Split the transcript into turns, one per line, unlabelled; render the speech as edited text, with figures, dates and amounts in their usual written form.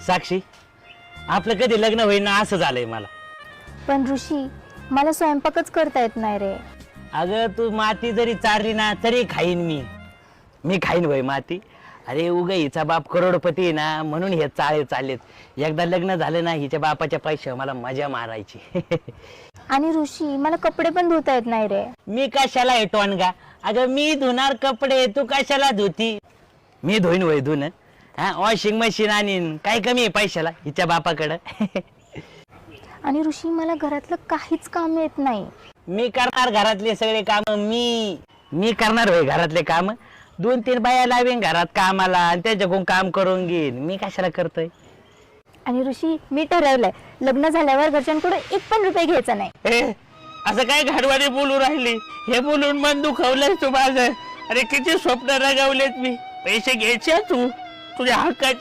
साक्षी, आपलं कधी लग्न होईल ना असं झालंय मला.
पण ऋषी, मला स्वयंपाकच करता येत नाही रे.
अगं तू माती जरी चारली ना तरी खाईन मी खाईन वय माती. अरे उगा हिचा बाप करोडपती आहे ना म्हणून हे चाळे चाललेत. एकदा लग्न झालं ना हिच्या बापाच्या पैशावर मला मजा मारायची.
आणि ऋषी, मला कपडे पण धुता येत नाही रे.
मी कशाला येतो अनगा? अगं मी धुणार कपडे, तू कशाला धुती? मी धुईन वय धुन. हा, वॉशिंग मशीन आणीन. काय कमी आहे पैशाला हिच्या बापाकडं?
आणि ऋषी, मला घरातलं काहीच काम येत नाही.
मी करणार घरातले सगळे काम. मी करणार होय घरातले काम. 2-3 बाया लावीन घरात कामाला आणि त्याच्याकडून काम करून घेईन. मी कशाला करतोय?
आणि ऋषी, मी ठरवलंय लग्न झाल्यावर घरच्यांकडे 1 पण रुपये घ्यायचा नाही.
असं काय घाडवाने बोलू राहिली? हे बोलून मन दुखवलंय तू माझं. अरे किती स्वप्न रगवलेत मी. पैसे घ्यायचे तू तुझ्या हक्काचे.